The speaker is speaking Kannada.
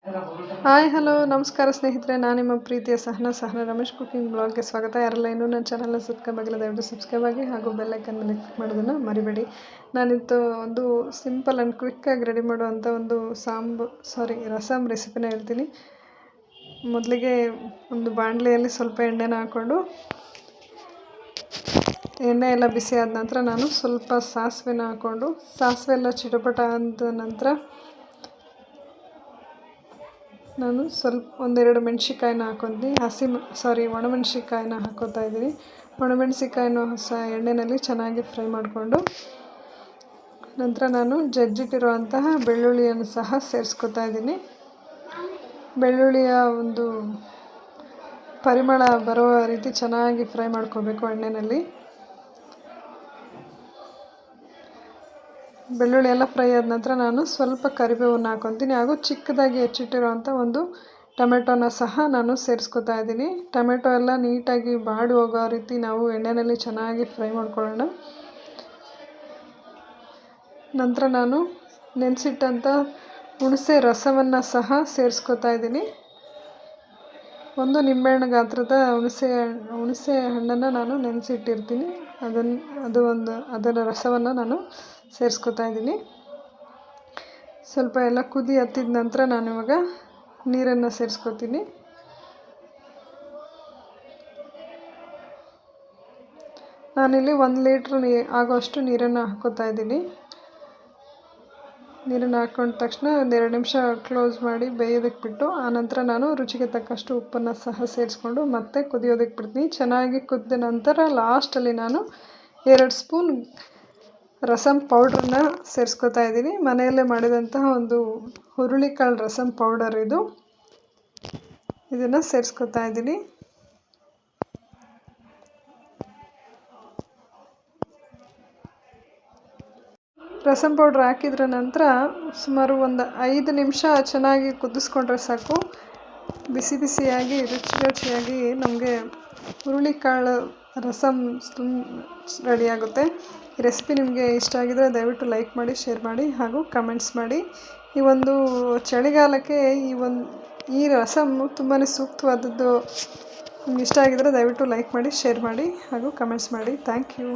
ಹಾಯ್ ಹಲೋ ನಮಸ್ಕಾರ ಸ್ನೇಹಿತರೆ, ನಾನು ನಿಮ್ಮ ಪ್ರೀತಿಯ ಸಹನಾ ರಮೇಶ್ ಕುಕಿಂಗ್ ಬ್ಲಾಗ್ಗೆ ಸ್ವಾಗತ. ಯಾರೆಲ್ಲ ಇನ್ನೂ ನನ್ನ ಚಾನಲ್ನ ಸಬ್ಸ್ಕ್ರೈಬ್ ಆಗಿಲ್ಲ ದಯವಿಟ್ಟು ಸಬ್ಸ್ಕ್ರೈಬ್ ಆಗಿ ಹಾಗೂ ಬೆಲ್ಲೈಕನ್ ಮೇಲೆ ಕ್ಲಿಕ್ ಮಾಡೋದನ್ನು ಮರಿಬೇಡಿ. ನಾನಿತ್ತು ಒಂದು ಸಿಂಪಲ್ ಆ್ಯಂಡ್ ಕ್ವಿಕ್ಕಾಗಿ ರೆಡಿ ಮಾಡುವಂಥ ಒಂದು ರಸಮ್ ರೆಸಿಪಿನ ಹೇಳ್ತೀನಿ. ಮೊದಲಿಗೆ ಒಂದು ಬಾಣಲೆಯಲ್ಲಿ ಸ್ವಲ್ಪ ಎಣ್ಣೆನ ಹಾಕ್ಕೊಂಡು, ಎಣ್ಣೆ ಎಲ್ಲ ಬಿಸಿ ಆದ ನಂತರ ನಾನು ಸ್ವಲ್ಪ ಸಾಸಿವೆನ ಹಾಕ್ಕೊಂಡು, ಸಾಸಿವೆ ಎಲ್ಲ ಚಿಟಪಟ ಆದ ನಂತರ ನಾನು ಒಂದೆರಡು ಮೆಣಸಿಕಾಯಿನ ಹಾಕ್ಕೊತೀನಿ. ಒಣಮೆಣ್ಸಿಕಾಯಿನ ಹಾಕ್ಕೋತಾ ಇದ್ದೀನಿ. ಒಣಮೆಣ್ಸಿಕಾಯಿನ ಎಣ್ಣೆಯಲ್ಲಿ ಚೆನ್ನಾಗಿ ಫ್ರೈ ಮಾಡಿಕೊಂಡು ನಂತರ ನಾನು ಜಜ್ಜಿಟ್ಟಿರುವಂತಹ ಬೆಳ್ಳುಳ್ಳಿಯನ್ನು ಸಹ ಸೇರಿಸ್ಕೊತಾ ಇದ್ದೀನಿ. ಬೆಳ್ಳುಳ್ಳಿಯ ಒಂದು ಪರಿಮಳ ಬರೋ ರೀತಿ ಚೆನ್ನಾಗಿ ಫ್ರೈ ಮಾಡ್ಕೋಬೇಕು ಎಣ್ಣೆಯಲ್ಲಿ. ಬೆಳ್ಳುಳ್ಳಿ ಎಲ್ಲ ಫ್ರೈ ಆದ ನಂತರ ನಾನು ಸ್ವಲ್ಪ ಕರಿಬೇವನ್ನು ಹಾಕ್ಕೊತೀನಿ ಹಾಗೂ ಚಿಕ್ಕದಾಗಿ ಹೆಚ್ಚಿಟ್ಟಿರುವಂಥ ಒಂದು ಟೊಮೆಟೊನ ಸಹ ನಾನು ಸೇರಿಸ್ಕೊತಾ ಇದ್ದೀನಿ. ಟೊಮೆಟೊ ಎಲ್ಲ ನೀಟಾಗಿ ಬಾಡಿ ಹೋಗೋ ರೀತಿ ನಾವು ಎಣ್ಣೆಯಲ್ಲಿ ಚೆನ್ನಾಗಿ ಫ್ರೈ ಮಾಡ್ಕೊಳ್ಳೋಣ. ನಂತರ ನಾನು ನೆನೆಸಿಟ್ಟಂಥ ಹುಣಸೆ ರಸವನ್ನು ಸಹ ಸೇರಿಸ್ಕೊತಾ ಇದ್ದೀನಿ. ಒಂದು ನಿಂಬೆಹಣ್ಣು ಗಾತ್ರದ ಹುಣಸೆ ಹಣ್ಣನ್ನು ನಾನು ನೆನೆಸಿಟ್ಟಿರ್ತೀನಿ. ಅದರ ರಸವನ್ನು ನಾನು ಸೇರಿಸ್ಕೊತಾ ಇದ್ದೀನಿ. ಸ್ವಲ್ಪ ಎಲ್ಲ ಕುದಿ ಹತ್ತಿದ ನಂತರ ನಾನು ಇವಾಗ ನೀರನ್ನು ಸೇರಿಸ್ಕೊತೀನಿ. ನಾನಿಲ್ಲಿ 1 ಲೀಟ್ರ್ ಆಗೋಷ್ಟು ನೀರನ್ನು ಹಾಕ್ಕೋತಾ ಇದ್ದೀನಿ. ನೀರನ್ನು ಹಾಕ್ಕೊಂಡ ತಕ್ಷಣ 2 ನಿಮಿಷ ಕ್ಲೋಸ್ ಮಾಡಿ ಬೇಯೋದಕ್ಕೆ ಬಿಟ್ಟು, ಆನಂತರ ನಾನು ರುಚಿಗೆ ತಕ್ಕಷ್ಟು ಉಪ್ಪನ್ನು ಸಹ ಸೇರಿಸ್ಕೊಂಡು ಮತ್ತೆ ಕುದಿಯೋದಕ್ಕೆ ಬಿಡ್ತೀನಿ. ಚೆನ್ನಾಗಿ ಕುದ್ದ ನಂತರ ಲಾಸ್ಟಲ್ಲಿ ನಾನು 2 ಸ್ಪೂನ್ ರಸಮ್ ಪೌಡ್ರನ್ನ ಸೇರಿಸ್ಕೊತಾ ಇದ್ದೀನಿ. ಮನೆಯಲ್ಲೇ ಮಾಡಿದಂತಹ ಒಂದು ಹುರುಳಿಕಾಳು ರಸಮ್ ಪೌಡರ್ ಇದನ್ನು ಸೇರಿಸ್ಕೊತಾ ಇದ್ದೀನಿ. ರಸಮ್ ಪೌಡ್ರ್ ಹಾಕಿದ್ರ ನಂತರ ಸುಮಾರು ಒಂದು 5 ನಿಮಿಷ ಚೆನ್ನಾಗಿ ಕುದಿಸ್ಕೊಂಡ್ರೆ ಸಾಕು. ಬಿಸಿ ಬಿಸಿಯಾಗಿ ರುಚಿಯಾಗಿ ನಮಗೆ ಹುರುಳಿಕಾಳು ರಸಮ್ ರೆಡಿಯಾಗುತ್ತೆ. ಈ ರೆಸಿಪಿ ನಿಮಗೆ ಇಷ್ಟ ಆಗಿದರೆ ದಯವಿಟ್ಟು ಲೈಕ್ ಮಾಡಿ, ಶೇರ್ ಮಾಡಿ ಹಾಗೂ ಕಮೆಂಟ್ಸ್ ಮಾಡಿ. ಈ ಒಂದು ಚಳಿಗಾಲಕ್ಕೆ ಈ ರಸಮ್ ತುಂಬಾ ಸೂಕ್ತವಾದದ್ದು. ನಿಮ್ಗೆ ಇಷ್ಟ ಆಗಿದರೆ ದಯವಿಟ್ಟು ಲೈಕ್ ಮಾಡಿ, ಶೇರ್ ಮಾಡಿ ಹಾಗೂ ಕಮೆಂಟ್ಸ್ ಮಾಡಿ. Thank you.